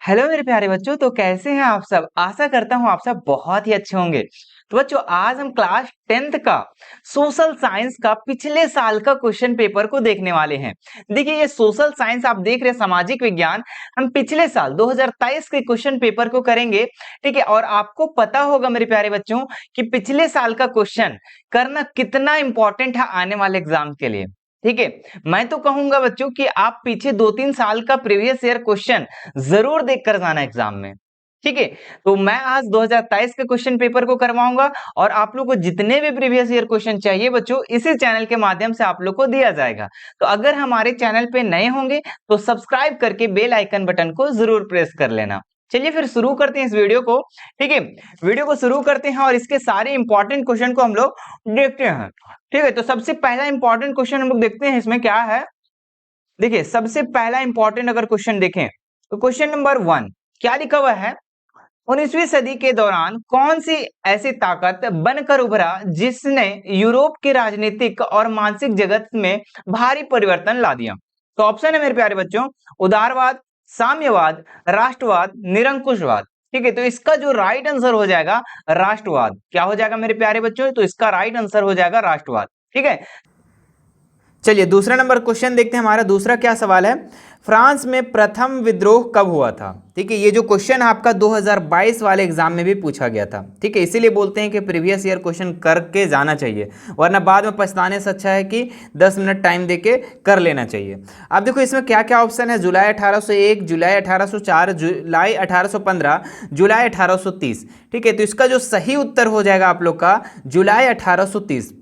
Hello मेरे प्यारे बच्चों, तो कैसे हैं आप सब। आशा करता हूँ आप सब बहुत ही अच्छे होंगे। तो बच्चों, आज हम क्लास 10th का सोशल साइंस का पिछले साल का क्वेश्चन पेपर को देखने वाले हैं। देखिए, ये सोशल साइंस आप देख रहे हैं, सामाजिक विज्ञान, हम पिछले साल 2023 के क्वेश्चन पेपर को करेंगे। ठीक है, और आपको पता होगा मेरे प्यारे बच्चों कि पिछले साल का क्वेश्चन करना कितना इंपॉर्टेंट है आने वाले एग्जाम के लिए। ठीक है, मैं तो कहूंगा बच्चों कि आप पीछे 2-3 साल का प्रीवियस ईयर क्वेश्चन जरूर देखकर जाना एग्जाम में। ठीक है, तो मैं आज 2023 के क्वेश्चन पेपर को करवाऊंगा और आप लोग को जितने भी प्रीवियस ईयर क्वेश्चन चाहिए बच्चों, इसी चैनल के माध्यम से आप लोग को दिया जाएगा। तो अगर हमारे चैनल पे नए होंगे तो सब्सक्राइब करके बेल आइकन बटन को जरूर प्रेस कर लेना। चलिए फिर शुरू करते हैं इस वीडियो को। ठीक है, वीडियो को शुरू करते हैं और इसके सारे इंपॉर्टेंट क्वेश्चन को हम लोग देखते हैं। ठीक है, तो सबसे पहला इंपॉर्टेंट क्वेश्चन हम लोग देखते हैं, इसमें क्या है। देखिए, सबसे पहला इंपॉर्टेंट अगर क्वेश्चन देखें तो क्वेश्चन नंबर 1 क्या लिखा हुआ है। 19वीं सदी के दौरान कौन सी ऐसी ताकत बनकर उभरा जिसने यूरोप के राजनीतिक और मानसिक जगत में भारी परिवर्तन ला दिया। तो ऑप्शन है मेरे प्यारे बच्चों, उदारवाद, साम्यवाद, राष्ट्रवाद, निरंकुशवाद। ठीक है, तो इसका जो राइट आंसर हो जाएगा राष्ट्रवाद। क्या हो जाएगा मेरे प्यारे बच्चों, तो इसका राइट आंसर हो जाएगा राष्ट्रवाद। ठीक है, चलिए दूसरा नंबर क्वेश्चन देखते हैं। हमारा दूसरा क्या सवाल है, फ्रांस में प्रथम विद्रोह कब हुआ था। ठीक है, ये जो क्वेश्चन आपका 2022 वाले एग्जाम में भी पूछा गया था। ठीक है, इसीलिए बोलते हैं कि प्रीवियस ईयर क्वेश्चन करके जाना चाहिए, वरना बाद में पछताने से अच्छा है कि 10 मिनट टाइम देके कर लेना चाहिए। अब देखो इसमें क्या क्या ऑप्शन है, जुलाई 1801, जुलाई 1804, जुलाई 1815, जुलाई 1830। ठीक है, तो इसका जो सही उत्तर हो जाएगा आप लोग का जुलाई 1830।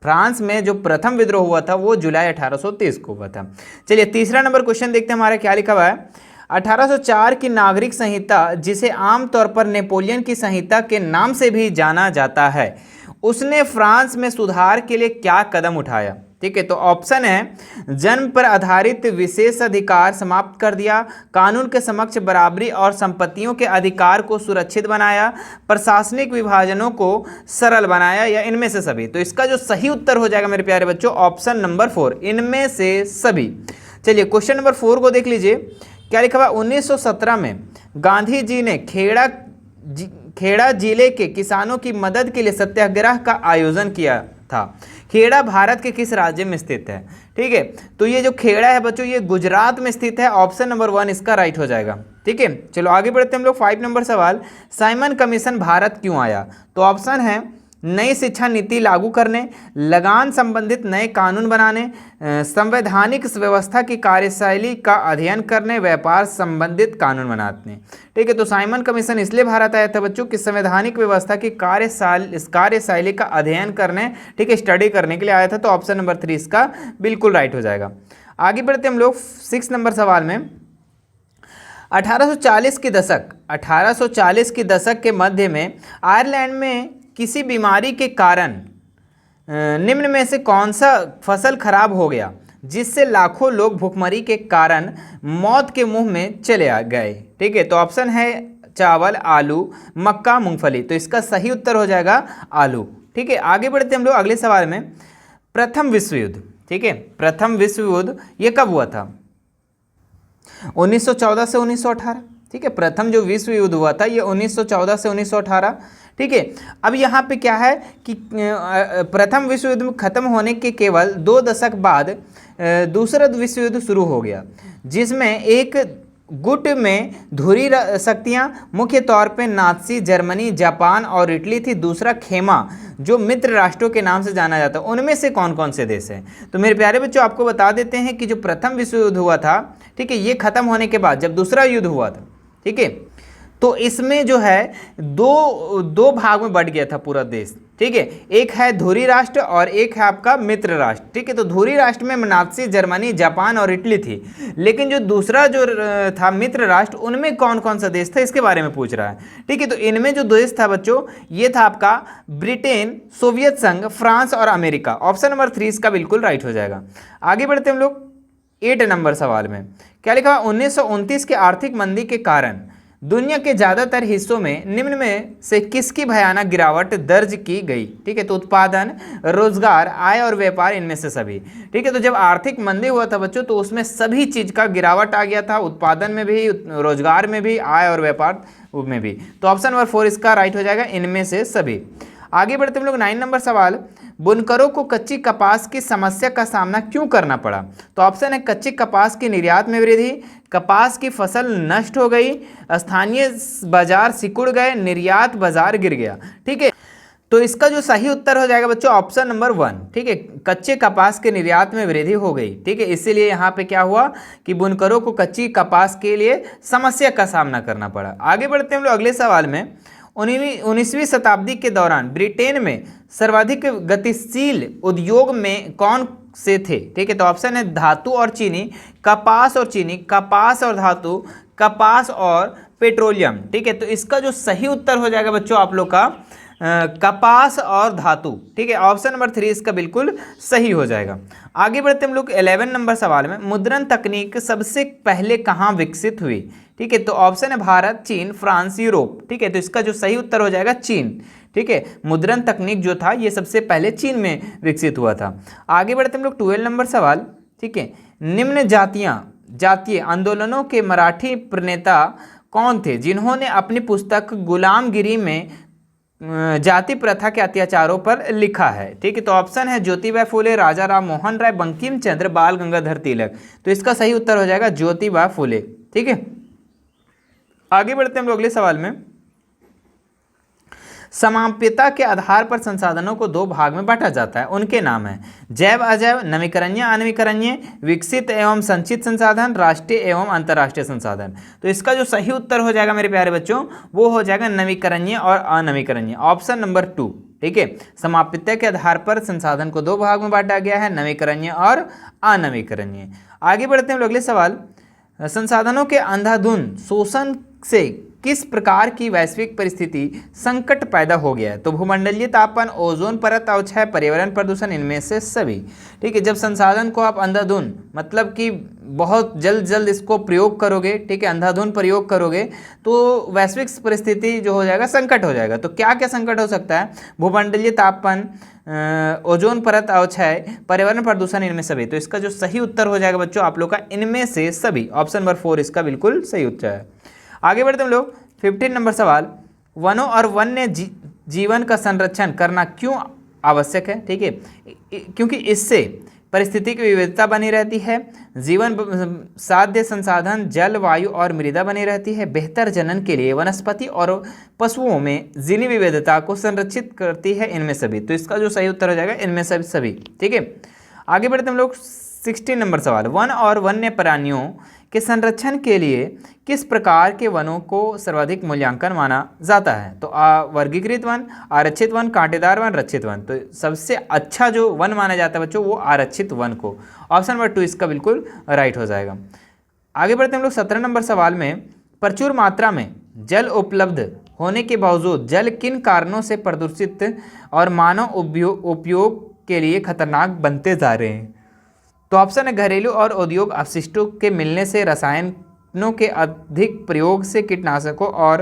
फ्रांस में जो प्रथम विद्रोह हुआ था वो जुलाई 1830 को हुआ था। चलिए तीसरा नंबर क्वेश्चन देखते हैं, हमारा क्या लिखा हुआ है। 1804 की नागरिक संहिता, जिसे आमतौर पर नेपोलियन की संहिता के नाम से भी जाना जाता है, उसने फ्रांस में सुधार के लिए क्या कदम उठाया। ठीक है, तो ऑप्शन है जन्म पर आधारित विशेष अधिकार समाप्त कर दिया, कानून के समक्ष बराबरी और संपत्तियों के अधिकार को सुरक्षित बनाया, प्रशासनिक विभाजनों को सरल बनाया, या इनमें से सभी। तो इसका जो सही उत्तर हो जाएगा मेरे प्यारे बच्चों ऑप्शन नंबर 4, इनमें से सभी। चलिए क्वेश्चन नंबर 4 को देख लीजिए, क्या लिखा हुआ। 1917 में गांधी जी ने खेड़ा जिले के किसानों की मदद के लिए सत्याग्रह का आयोजन किया था। खेड़ा भारत के किस राज्य में स्थित है। ठीक है, तो ये जो खेड़ा है बच्चों ये गुजरात में स्थित है। ऑप्शन नंबर 1 इसका राइट हो जाएगा। ठीक है, चलो आगे बढ़ते हैं हम लोग। 5 नंबर सवाल, साइमन कमीशन भारत क्यों आया। तो ऑप्शन है नई शिक्षा नीति लागू करने, लगान संबंधित नए कानून बनाने, संवैधानिक व्यवस्था की कार्यशैली का अध्ययन करने, व्यापार संबंधित कानून बनाने। ठीक है, तो साइमन कमीशन इसलिए भारत आया था बच्चों कि संवैधानिक व्यवस्था की कार्यशैली का अध्ययन करने, ठीक है, स्टडी करने के लिए आया था। तो ऑप्शन नंबर 3 इसका बिल्कुल राइट हो जाएगा। आगे बढ़ते हम लोग 6 नंबर सवाल में। 1840 के दशक के मध्य में आयरलैंड में किसी बीमारी के कारण निम्न में से कौन सा फसल खराब हो गया जिससे लाखों लोग भुखमरी के कारण मौत के मुंह में चले गए। ठीक है, तो ऑप्शन है चावल, आलू, मक्का, मूंगफली। तो इसका सही उत्तर हो जाएगा आलू। ठीक है, आगे बढ़ते हम लोग अगले सवाल में। प्रथम विश्व युद्ध, ठीक है, प्रथम विश्व युद्ध ये कब हुआ था। 1914 से 1918। ठीक है, प्रथम जो विश्व युद्ध हुआ था ये 1914 से 1918। ठीक है, अब यहाँ पे क्या है कि प्रथम विश्व युद्ध खत्म होने के केवल 2 दशक बाद दूसरा विश्व युद्ध शुरू हो गया, जिसमें एक गुट में धुरी शक्तियाँ मुख्य तौर पे नाज़ी जर्मनी, जापान और इटली थी। दूसरा खेमा जो मित्र राष्ट्रों के नाम से जाना जाता है। उनमें से कौन कौन से देश हैं। तो मेरे प्यारे बच्चों आपको बता देते हैं कि जो प्रथम विश्व युद्ध हुआ था, ठीक है, ये खत्म होने के बाद जब दूसरा युद्ध हुआ था, ठीक है, तो इसमें जो है दो भाग में बट गया था पूरा देश। ठीक है, एक है धुरी राष्ट्र और एक है आपका मित्र राष्ट्र। ठीक है, तो धुरी राष्ट्र में नाज़ी जर्मनी, जापान और इटली थी, लेकिन जो दूसरा जो था मित्र राष्ट्र, उनमें कौन कौन सा देश था इसके बारे में पूछ रहा है। ठीक है, तो इनमें जो देश था बच्चों ये था आपका ब्रिटेन, सोवियत संघ, फ्रांस और अमेरिका। ऑप्शन नंबर 3 इसका बिल्कुल राइट हो जाएगा। आगे बढ़ते हम लोग 8 नंबर सवाल में। क्या लिखा हुआ। 1929 के आर्थिक मंदी के कारण दुनिया के ज्यादातर हिस्सों में निम्न में से किसकी भयानक गिरावट दर्ज की गई? ठीक है, तो उत्पादन, रोजगार, आय और व्यापार, इनमें से सभी। ठीक है, तो जब आर्थिक मंदी हुआ था बच्चों तो उसमें सभी चीज का गिरावट आ गया था, उत्पादन में भी, रोजगार में भी, आय और व्यापार में भी। तो ऑप्शन नंबर 4 इसका राइट हो जाएगा, इनमें से सभी। आगे बढ़ते हम लोग 9 नंबर सवाल, बुनकरों को कच्ची कपास की समस्या का सामना क्यों करना पड़ा? तो ऑप्शन है कच्ची कपास की निर्यात में वृद्धि, कपास की फसल नष्ट हो गई, स्थानीय बाजार सिकुड़ गए, निर्यात बाजार गिर गया। ठीक है, तो इसका जो सही उत्तर हो जाएगा बच्चों ऑप्शन नंबर 1। ठीक है, कच्चे कपास के निर्यात में वृद्धि हो गई। ठीक है, इसीलिए यहाँ पे क्या हुआ कि बुनकरों को कच्ची कपास के लिए समस्या का सामना करना पड़ा। आगे बढ़ते हैं हम लोग अगले सवाल में। 19वीं शताब्दी के दौरान ब्रिटेन में सर्वाधिक गतिशील उद्योग में कौन से थे? ठीक है, तो ऑप्शन है धातु और चीनी, कपास और चीनी, कपास और धातु, कपास और पेट्रोलियम। ठीक है, तो इसका जो सही उत्तर हो जाएगा बच्चों आप लोग का कपास और धातु। ठीक है, ऑप्शन नंबर 3 इसका बिल्कुल सही हो जाएगा। आगे बढ़ते हम लोग 11 नंबर सवाल में, मुद्रण तकनीक सबसे पहले कहाँ विकसित हुई? ठीक है, तो ऑप्शन है भारत, चीन, फ्रांस, यूरोप। ठीक है, तो इसका जो सही उत्तर हो जाएगा चीन। ठीक है, मुद्रण तकनीक जो था ये सबसे पहले चीन में विकसित हुआ था। आगे बढ़ते हम लोग 12 नंबर सवाल। ठीक है, निम्न जातीय आंदोलनों के मराठी प्रणेता कौन थे जिन्होंने अपनी पुस्तक गुलामगिरी में जाति प्रथा के अत्याचारों पर लिखा है? ठीक है, तो ऑप्शन है ज्योतिबा फुले, राजा राम मोहन राय, बंकिम चंद्र, बाल गंगाधर तिलक। तो इसका सही उत्तर हो जाएगा ज्योतिबा फुले। ठीक है, आगे बढ़ते हैं हम लोग अगले सवाल में। समाप्यता के आधार पर संसाधनों को 2 भाग में बांटा जाता है, उनके नाम है जैव अजैव, नवीकरणीय अनवीकरणीय, विकसित एवं संचित संसाधन, राष्ट्रीय एवं अंतर्राष्ट्रीय संसाधन। तो इसका जो सही उत्तर हो जाएगा मेरे प्यारे बच्चों वो हो जाएगा नवीकरणीय और अनवीकरणीय, ऑप्शन नंबर 2। ठीक है, समाप्यता के आधार पर संसाधन को 2 भाग में बांटा गया है, नवीकरणीय और अनवीकरणीय। आगे बढ़ते हैं अगले सवाल। संसाधनों के अंधाधुंध शोषण से किस प्रकार की वैश्विक परिस्थिति संकट पैदा हो गया है? तो भूमंडलीय तापमान, ओजोन परत अवक्षय, पर्यावरण प्रदूषण, इनमें से सभी। ठीक है, जब संसाधन को आप अंधाधुंध मतलब कि बहुत जल्द इसको प्रयोग करोगे, ठीक है, अंधाधुंध प्रयोग करोगे तो वैश्विक परिस्थिति जो हो जाएगा संकट हो जाएगा। तो क्या क्या संकट हो सकता है? भूमंडलीय तापमान, ओजोन परत अवक्षय, पर्यावरण प्रदूषण, इनमें सभी। तो इसका जो सही उत्तर हो जाएगा बच्चों आप लोग का इनमें से सभी, ऑप्शन नंबर 4 इसका बिल्कुल सही उत्तर है। आगे बढ़ते हम लोग 15 नंबर सवाल, वनों और वन्य जीवन का संरक्षण करना क्यों आवश्यक है? ठीक है, क्योंकि इससे परिस्थिति की विविधता बनी रहती है, जीवन साध्य संसाधन जल, वायु और मृदा बनी रहती है, बेहतर जनन के लिए वनस्पति और पशुओं में जीनी विविधता को संरक्षित करती है, इनमें सभी। तो इसका जो सही उत्तर हो जाएगा इनमें से सभी। ठीक है, आगे बढ़ते हम लोग 16 नंबर सवाल, वन और वन्य प्राणियों के संरक्षण के लिए किस प्रकार के वनों को सर्वाधिक मूल्यांकन माना जाता है? तो वर्गीकृत वन, आरक्षित वन, कांटेदार वन, रक्षित वन। तो सबसे अच्छा जो वन माना जाता है बच्चों वो आरक्षित वन को, ऑप्शन नंबर 2 इसका बिल्कुल राइट हो जाएगा। आगे बढ़ते हम लोग 17 नंबर सवाल में, प्रचुर मात्रा में जल उपलब्ध होने के बावजूद जल किन कारणों से प्रदूषित और मानव उपयोग के लिए खतरनाक बनते जा रहे हैं? तो ऑप्शन है घरेलू और औद्योगिक अपशिष्टों के मिलने से, रसायनों के अधिक प्रयोग से, कीटनाशकों और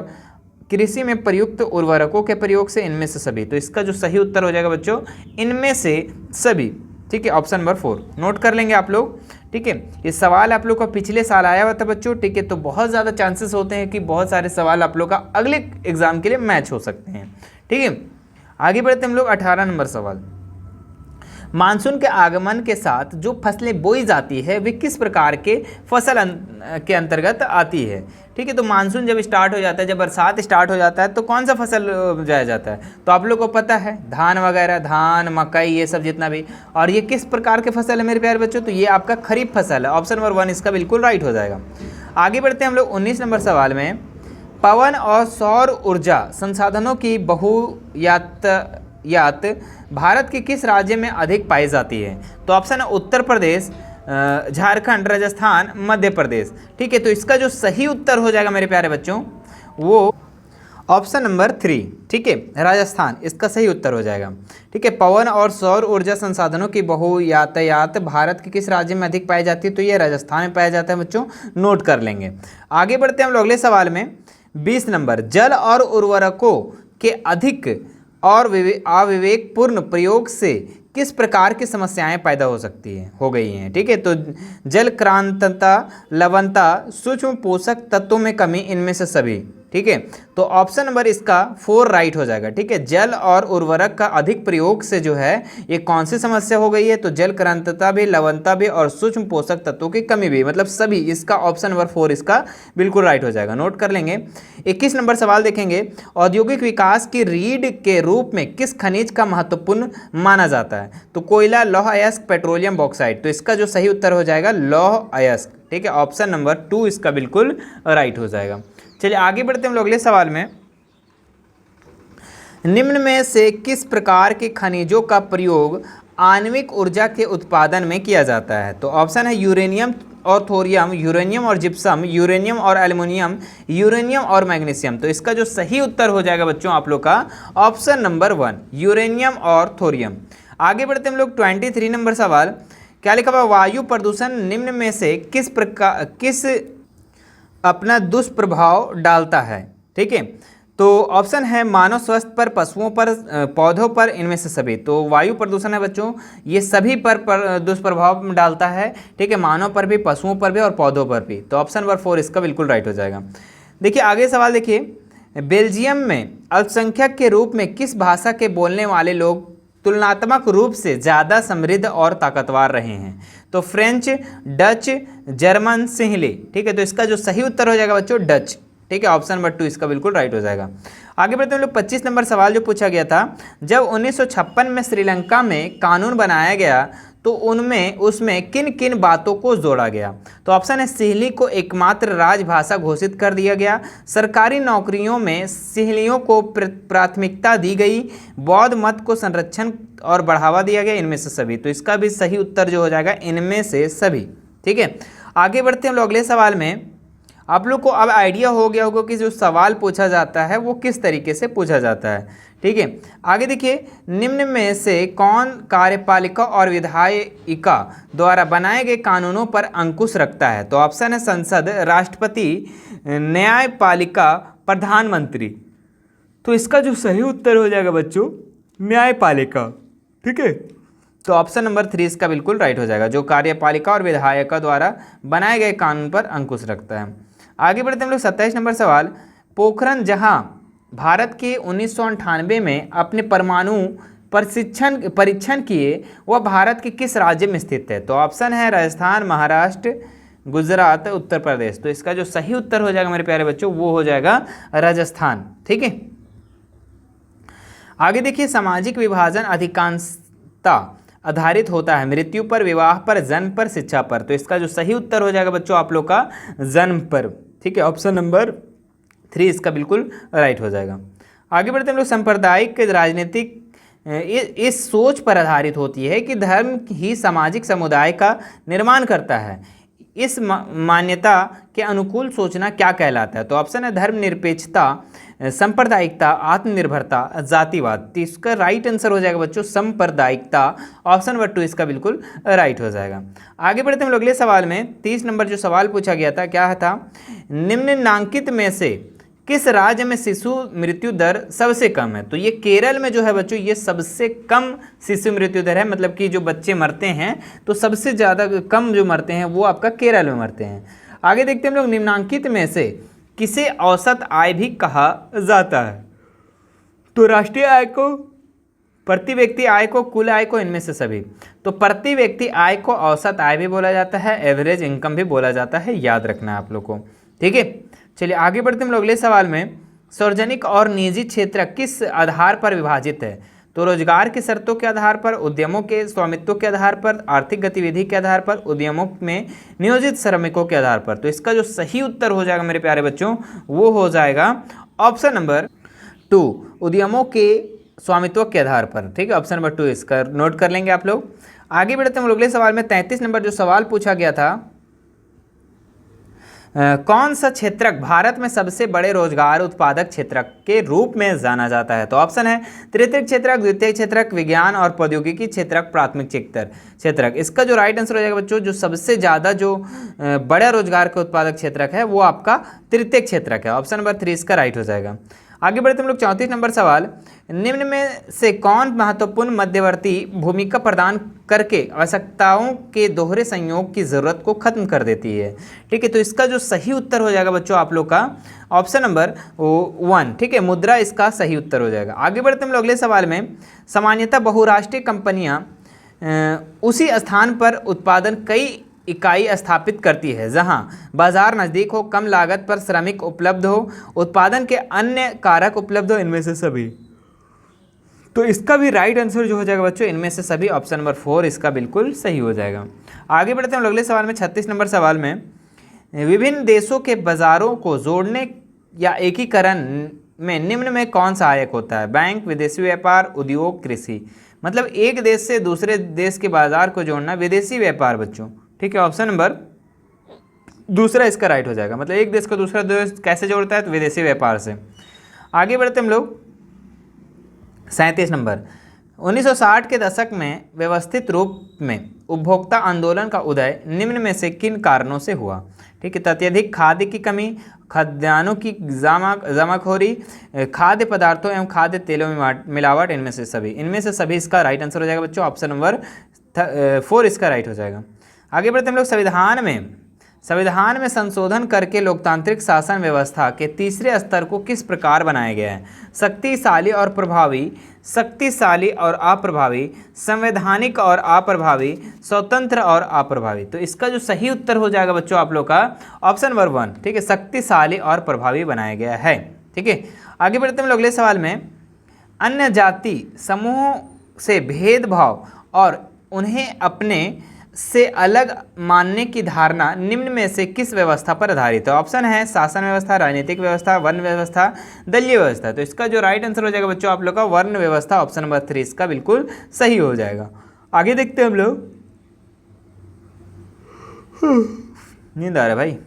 कृषि में प्रयुक्त उर्वरकों के प्रयोग से, इनमें से सभी। तो इसका जो सही उत्तर हो जाएगा बच्चों इनमें से सभी। ठीक है, ऑप्शन नंबर 4 नोट कर लेंगे आप लोग। ठीक है, ये सवाल आप लोग का पिछले साल आया हुआ था बच्चों। ठीक है, तो बहुत ज़्यादा चांसेस होते हैं कि बहुत सारे सवाल आप लोग का अगले एग्जाम के लिए मैच हो सकते हैं। ठीक है, आगे बढ़ते हम लोग 18 नंबर सवाल, मानसून के आगमन के साथ जो फसलें बोई जाती है वे किस प्रकार के फसल के अंतर्गत आती है? ठीक है, तो मानसून जब स्टार्ट हो जाता है, जब बरसात स्टार्ट हो जाता है तो कौन सा फसल जाया जाता है? तो आप लोग को पता है धान वगैरह, धान, मकई, ये सब जितना भी। और ये किस प्रकार के फसल है मेरे प्यारे बच्चों? तो ये आपका खरीफ फसल है, ऑप्शन नंबर 1 इसका बिल्कुल राइट हो जाएगा। आगे बढ़ते हैं हम लोग 19 नंबर सवाल में, पवन और सौर ऊर्जा संसाधनों की बहुयात भारत के किस राज्य में अधिक पाई जाती है? तो ऑप्शन है उत्तर प्रदेश, झारखंड, राजस्थान, मध्य प्रदेश। ठीक है, तो इसका जो सही उत्तर हो जाएगा मेरे प्यारे बच्चों वो ऑप्शन नंबर 3। ठीक है, राजस्थान इसका सही उत्तर हो जाएगा। ठीक है, पवन और सौर ऊर्जा संसाधनों की बहुयातायात भारत के किस राज्य में अधिक पाई जाती है? तो ये राजस्थान में पाया जाता है बच्चों, नोट कर लेंगे। आगे बढ़ते हैं हम लोग अगले सवाल में, 20 नंबर, जल और उर्वरकों के अधिक और अविवेकपूर्ण प्रयोग से किस प्रकार की समस्याएं पैदा हो गई हैं। ठीक है, तो जल क्रांतता, लवणता, सूक्ष्म पोषक तत्वों में कमी, इनमें से सभी। ठीक है, तो ऑप्शन नंबर इसका 4 राइट हो जाएगा। ठीक है, जल और उर्वरक का अधिक प्रयोग से जो है ये कौन सी समस्या हो गई है, तो जल क्रांतता भी, लवणता भी और सूक्ष्म पोषक तत्वों की कमी भी, मतलब सभी। इसका ऑप्शन नंबर 4 इसका बिल्कुल राइट हो जाएगा, नोट कर लेंगे। 21 नंबर सवाल देखेंगे, औद्योगिक विकास की रीढ़ के रूप में किस खनिज का महत्वपूर्ण माना जाता है, तो कोयला, लौह अयस्क, पेट्रोलियम, बॉक्साइट। तो इसका जो सही उत्तर हो जाएगा लौह अयस्क। ठीक है, ऑप्शन नंबर 2 इसका बिल्कुल राइट हो जाएगा। चलिए आगे बढ़ते हैं हम लोग अगले सवाल में। निम्न में से किस प्रकार के खनिजों का प्रयोग आणविक ऊर्जा के उत्पादन में किया जाता है, तो ऑप्शन है यूरेनियम और थोरियम, यूरेनियम और जिप्सम, यूरेनियम और एल्युमिनियम, यूरेनियम और मैग्नीशियम। तो इसका जो सही उत्तर हो जाएगा बच्चों आप लोग का ऑप्शन नंबर 1 यूरेनियम और थोरियम। आगे बढ़ते हैं हम लोग 23 नंबर सवाल, क्या लिखा हुआ, वायु प्रदूषण निम्न में से किस अपना दुष्प्रभाव डालता है। ठीक है, तो ऑप्शन है मानव स्वास्थ्य पर, पशुओं पर, पौधों पर, इनमें से सभी। तो वायु प्रदूषण है बच्चों, ये सभी पर दुष्प्रभाव डालता है। ठीक है, मानव पर भी, पशुओं पर भी और पौधों पर भी। तो ऑप्शन नंबर 4 इसका बिल्कुल राइट हो जाएगा। देखिए आगे सवाल देखिए, बेल्जियम में अल्पसंख्यक के रूप में किस भाषा के बोलने वाले लोग तुलनात्मक रूप से ज़्यादा समृद्ध और ताकतवर रहे हैं, तो फ्रेंच, डच, जर्मन, सिंहली। ठीक है, तो इसका जो सही उत्तर हो जाएगा बच्चों डच। ठीक है, ऑप्शन नंबर 2 इसका बिल्कुल राइट हो जाएगा। आगे बढ़ते हैं लोग 25 नंबर सवाल जो पूछा गया था, जब 1956 में श्रीलंका में कानून बनाया गया तो उसमें किन किन बातों को जोड़ा गया, तो ऑप्शन है सिंहली को एकमात्र राजभाषा घोषित कर दिया गया, सरकारी नौकरियों में सिंहलियों को प्राथमिकता दी गई, बौद्ध मत को संरक्षण और बढ़ावा दिया गया, इनमें से सभी। तो इसका भी सही उत्तर जो हो जाएगा इनमें से सभी। ठीक है, आगे बढ़ते हैं हम लोग अगले सवाल में। आप लोग को अब आइडिया हो गया होगा कि जो सवाल पूछा जाता है वो किस तरीके से पूछा जाता है। ठीक है, आगे देखिए, निम्न में से कौन कार्यपालिका और विधायिका द्वारा बनाए गए कानूनों पर अंकुश रखता है, तो ऑप्शन है संसद, राष्ट्रपति, न्यायपालिका, प्रधानमंत्री। तो इसका जो सही उत्तर हो जाएगा बच्चों न्यायपालिका। ठीक है, तो ऑप्शन नंबर 3 इसका बिल्कुल राइट हो जाएगा, जो कार्यपालिका और विधायिका द्वारा बनाए गए कानून पर अंकुश रखता है। आगे बढ़ते हम लोग 27 नंबर सवाल, पोखरण जहां भारत के 1998 में अपने परमाणु परीक्षण किए वह भारत के किस राज्य में स्थित है, तो ऑप्शन है राजस्थान, महाराष्ट्र, गुजरात, उत्तर प्रदेश। तो इसका जो सही उत्तर हो जाएगा मेरे प्यारे बच्चों वो हो जाएगा राजस्थान। ठीक है, आगे देखिए, सामाजिक विभाजन अधिकांशता आधारित होता है मृत्यु पर, विवाह पर, जन्म पर, शिक्षा पर। तो इसका जो सही उत्तर हो जाएगा बच्चों आप लोग का जन्म पर। ठीक है, ऑप्शन नंबर 3 इसका बिल्कुल राइट हो जाएगा। आगे बढ़ते हम लोग, सांप्रदायिक राजनीतिक इस सोच पर आधारित होती है कि धर्म ही सामाजिक समुदाय का निर्माण करता है। इस मान्यता के अनुकूल सोचना क्या कहलाता है, तो ऑप्शन है धर्मनिरपेक्षता, सांप्रदायिकता, आत्मनिर्भरता, जातिवाद। तो इसका राइट आंसर हो जाएगा बच्चों सांप्रदायिकता। ऑप्शन नंबर 2 इसका बिल्कुल राइट हो जाएगा। आगे बढ़ते हम लोग अगले सवाल में। 30 नंबर जो सवाल पूछा गया था क्या था, निम्नलिखित में से किस राज्य में शिशु मृत्यु दर सबसे कम है, तो ये केरल में जो है बच्चों ये सबसे कम शिशु मृत्यु दर है, मतलब कि जो बच्चे मरते हैं तो सबसे ज़्यादा कम जो मरते हैं वो आपका केरल में मरते हैं। आगे देखते हैं हम लोग, निम्नलिखित में से किसे औसत आय भी कहा जाता है, तो राष्ट्रीय आय को, प्रति व्यक्ति आय को, कुल आय को, इनमें से सभी। तो प्रति व्यक्ति आय को औसत आय भी बोला जाता है, एवरेज इनकम भी बोला जाता है, याद रखना है आप लोग को। ठीक है, चलिए आगे बढ़ते हम लोग अगले सवाल में। सार्वजनिक और निजी क्षेत्र किस आधार पर विभाजित है, तो रोजगार की शर्तों के आधार पर, उद्यमों के स्वामित्व के आधार पर, आर्थिक गतिविधि के आधार पर, उद्यमों में नियोजित श्रमिकों के आधार पर। तो इसका जो सही उत्तर हो जाएगा मेरे प्यारे बच्चों वो हो जाएगा ऑप्शन नंबर 2 उद्यमों के स्वामित्व के आधार पर। ठीक है, ऑप्शन नंबर 2 इसका नोट कर लेंगे आप लोग। आगे बढ़ते हम लोग अगले सवाल में। 33 नंबर जो सवाल पूछा गया था, कौन सा क्षेत्रक भारत में सबसे बड़े रोजगार उत्पादक क्षेत्रक के रूप में जाना जाता है? तो ऑप्शन है तृतीयक क्षेत्रक, द्वितीयक क्षेत्रक, विज्ञान और प्रौद्योगिकी क्षेत्रक, प्राथमिक क्षेत्रक। इसका जो राइट आंसर हो जाएगा बच्चों, जो सबसे ज़्यादा जो बड़ा रोजगार का उत्पादक क्षेत्रक है वो आपका तृतीयक क्षेत्रक है। ऑप्शन नंबर 3 इसका राइट हो जाएगा। आगे बढ़ते हम लोग 34 नंबर सवाल, निम्न में से कौन महत्वपूर्ण मध्यवर्ती भूमिका प्रदान करके आवश्यकताओं के दोहरे संयोग की जरूरत को खत्म कर देती है? ठीक है, तो इसका जो सही उत्तर हो जाएगा बच्चों आप लोग का ऑप्शन नंबर 1। ठीक है, मुद्रा इसका सही उत्तर हो जाएगा। आगे बढ़ते हम लोग अगले सवाल में, सामान्यतः बहुराष्ट्रीय कंपनियां उसी स्थान पर उत्पादन कई इकाई स्थापित करती है जहां बाजार नज़दीक हो, कम लागत पर श्रमिक उपलब्ध हो, उत्पादन के अन्य कारक उपलब्ध हो, इनमें से सभी। तो इसका भी राइट आंसर जो हो जाएगा बच्चों इनमें से सभी, ऑप्शन नंबर 4 इसका बिल्कुल सही हो जाएगा। आगे बढ़ते हैं अगले सवाल में 36 नंबर सवाल में, विभिन्न देशों के बाजारों को जोड़ने या एकीकरण में निम्न में कौन सहायक होता है? बैंक, विदेशी व्यापार, उद्योग, कृषि। मतलब एक देश से दूसरे देश के बाजार को जोड़ना विदेशी व्यापार बच्चों। ठीक है, ऑप्शन नंबर 2 इसका राइट हो जाएगा। मतलब एक देश को दूसरा देश कैसे जोड़ता है? तो विदेशी व्यापार से। आगे बढ़ते हम लोग 37 नंबर, 1960 के दशक में व्यवस्थित रूप में उपभोक्ता आंदोलन का उदय निम्न में से किन कारणों से हुआ? ठीक है, अत्यधिक खाद्य की कमी, खाद्यान्नों की जमाखोरी, खाद्य पदार्थों एवं खाद्य तेलों में मिलावट, इनमें से सभी। इनमें से सभी इसका राइट आंसर हो जाएगा बच्चों, ऑप्शन नंबर 4 इसका राइट हो जाएगा। आगे बढ़ते हम लोग संविधान में संशोधन करके लोकतांत्रिक शासन व्यवस्था के तीसरे स्तर को किस प्रकार बनाया गया है? शक्तिशाली और अप्रभावी, संवैधानिक और अप्रभावी, स्वतंत्र और अप्रभावी। तो इसका जो सही उत्तर हो जाएगा बच्चों आप लोग का ऑप्शन नंबर 1। ठीक है, शक्तिशाली और प्रभावी बनाया गया है। ठीक है, आगे बढ़ते हम लोग अगले सवाल में, अन्य जाति समूहों से भेदभाव और उन्हें अपने से अलग मानने की धारणा निम्न में से किस व्यवस्था पर आधारित है? ऑप्शन है शासन व्यवस्था, राजनीतिक व्यवस्था, वर्ण व्यवस्था, दलीय व्यवस्था। तो इसका जो राइट आंसर हो जाएगा बच्चों आप लोग का वर्ण व्यवस्था, ऑप्शन नंबर 3 इसका बिल्कुल सही हो जाएगा। आगे देखते हैं हम लोग, नींद आ रहा है भाई।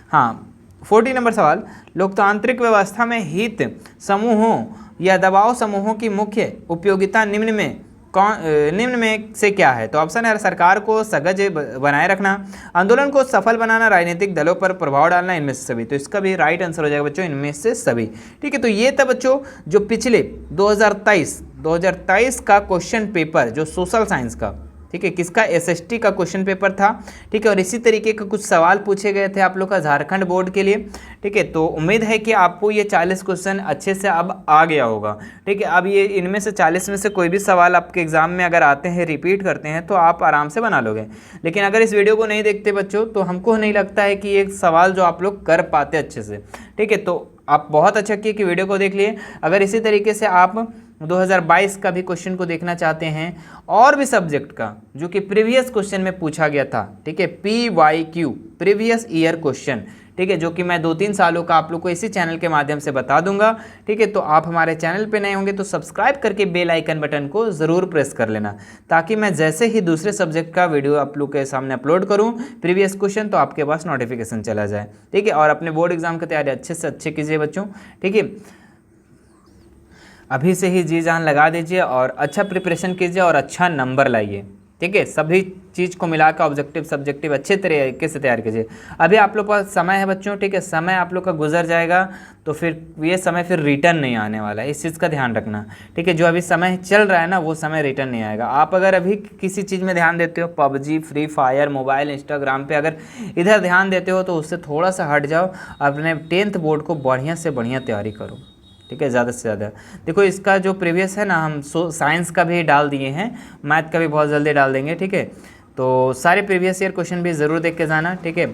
हाँ, 40 नंबर सवाल, लोकतांत्रिक व्यवस्था में हित समूहों या दबाव समूहों की मुख्य उपयोगिता निम्न में से क्या है? तो ऑप्शन है सरकार को सजग बनाए रखना, आंदोलन को सफल बनाना, राजनीतिक दलों पर प्रभाव डालना, इनमें से सभी। तो इसका भी राइट आंसर हो जाएगा बच्चों इनमें से सभी। ठीक है, तो ये था बच्चों जो पिछले 2023 का क्वेश्चन पेपर जो सोशल साइंस का, ठीक है, किसका, एसएसटी का क्वेश्चन पेपर था। ठीक है, और इसी तरीके का कुछ सवाल पूछे गए थे आप लोग का झारखंड बोर्ड के लिए। ठीक है, तो उम्मीद है कि आपको ये 40 क्वेश्चन अच्छे से अब आ गया होगा। ठीक है, अब ये इनमें से 40 में से कोई भी सवाल आपके एग्जाम में अगर आते हैं, रिपीट करते हैं, तो आप आराम से बना लोगे। लेकिन अगर इस वीडियो को नहीं देखते बच्चों, तो हमको नहीं लगता है कि ये सवाल जो आप लोग कर पाते अच्छे से। ठीक है, तो आप बहुत अच्छा किए कि वीडियो को देख लिए। अगर इसी तरीके से आप 2022 का भी क्वेश्चन को देखना चाहते हैं और भी सब्जेक्ट का जो कि प्रीवियस क्वेश्चन में पूछा गया था, ठीक है, PYQ प्रीवियस ईयर क्वेश्चन, ठीक है, जो कि मैं 2-3 सालों का आप लोग को इसी चैनल के माध्यम से बता दूंगा। ठीक है, तो आप हमारे चैनल पे नए होंगे तो सब्सक्राइब करके बेल आइकन बटन को ज़रूर प्रेस कर लेना, ताकि मैं जैसे ही दूसरे सब्जेक्ट का वीडियो आप लोग के सामने अपलोड करूं प्रीवियस क्वेश्चन, तो आपके पास नोटिफिकेशन चला जाए। ठीक है, और अपने बोर्ड एग्जाम की तैयारी अच्छे से अच्छे कीजिए बच्चों। ठीक है, अभी से ही जी जान लगा दीजिए और अच्छा प्रिपरेशन कीजिए और अच्छा नंबर लाइए। ठीक है, सभी चीज़ को मिलाकर ऑब्जेक्टिव सब्जेक्टिव अच्छे तरीके से तैयार कीजिए। अभी आप लोग पास समय है बच्चों, ठीक है, समय आप लोग का गुजर जाएगा तो फिर ये समय फिर रिटर्न नहीं आने वाला है, इस चीज़ का ध्यान रखना। ठीक है, जो अभी समय चल रहा है ना, वो समय रिटर्न नहीं आएगा। आप अगर अभी किसी चीज़ में ध्यान देते हो, PUBG, free fire, mobile, Instagram पे अगर इधर ध्यान देते हो, तो उससे थोड़ा सा हट जाओ, अपने 10th बोर्ड को बढ़िया से बढ़िया तैयारी करो। ठीक है, ज़्यादा से ज़्यादा देखो, इसका जो प्रीवियस है ना, हम साइंस का भी डाल दिए हैं, मैथ का भी बहुत जल्दी डाल देंगे। ठीक है, तो सारे प्रीवियस ईयर क्वेश्चन भी ज़रूर देख के जाना। ठीक है,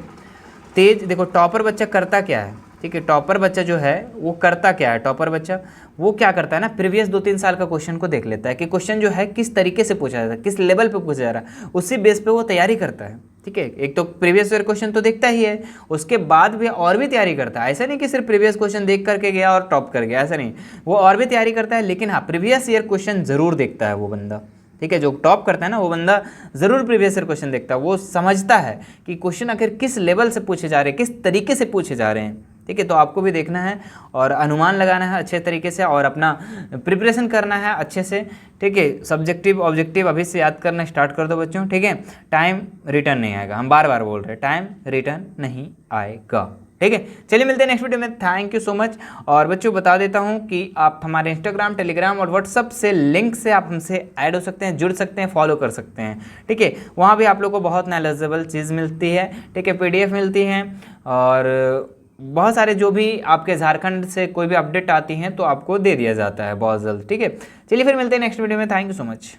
तेज देखो, टॉपर बच्चा करता क्या है? ठीक है, टॉपर बच्चा जो है वो करता क्या है? टॉपर बच्चा वो क्या करता है ना, प्रीवियस 2-3 साल का क्वेश्चन को देख लेता है कि क्वेश्चन जो है किस तरीके से पूछा जाता है, किस लेवल पे पूछा जा रहा है, उसी बेस पे वो तैयारी करता है। ठीक है, एक तो प्रीवियस ईयर क्वेश्चन तो देखता ही है, उसके बाद भी और भी तैयारी करता है। ऐसा नहीं कि सिर्फ प्रीवियस क्वेश्चन देख करके गया और टॉप कर गया, ऐसा नहीं, वो और भी तैयारी करता है। लेकिन हाँ, प्रीवियस ईयर क्वेश्चन जरूर देखता है वो बंदा। ठीक है, जो टॉप करता है ना वो बंदा ज़रूर प्रीवियस ईयर क्वेश्चन देखता है, वो समझता है कि क्वेश्चन आखिर किस लेवल से पूछे जा रहे हैं, किस तरीके से पूछे जा रहे हैं। ठीक है, तो आपको भी देखना है और अनुमान लगाना है अच्छे तरीके से और अपना प्रिपरेशन करना है अच्छे से। ठीक है, सब्जेक्टिव ऑब्जेक्टिव अभी से याद करना स्टार्ट कर दो बच्चों। ठीक है, टाइम रिटर्न नहीं आएगा, हम बार बार बोल रहे हैं टाइम रिटर्न नहीं आएगा। ठीक है, चलिए मिलते हैं नेक्स्ट वीडियो में। Thank you so much. और बच्चों बता देता हूं कि आप हमारे इंस्टाग्राम, टेलीग्राम और व्हाट्सअप से लिंक से आप हमसे ऐड हो सकते हैं, जुड़ सकते हैं, फॉलो कर सकते हैं। ठीक है, वहां भी आप लोग को बहुत नॉलेजेबल चीज़ मिलती है। ठीक है, PDF मिलती हैं और बहुत सारे जो भी आपके झारखंड से कोई भी अपडेट आती हैं तो आपको दे दिया जाता है बहुत जल्द। ठीक है, चलिए फिर मिलते हैं नेक्स्ट वीडियो में। Thank you so much.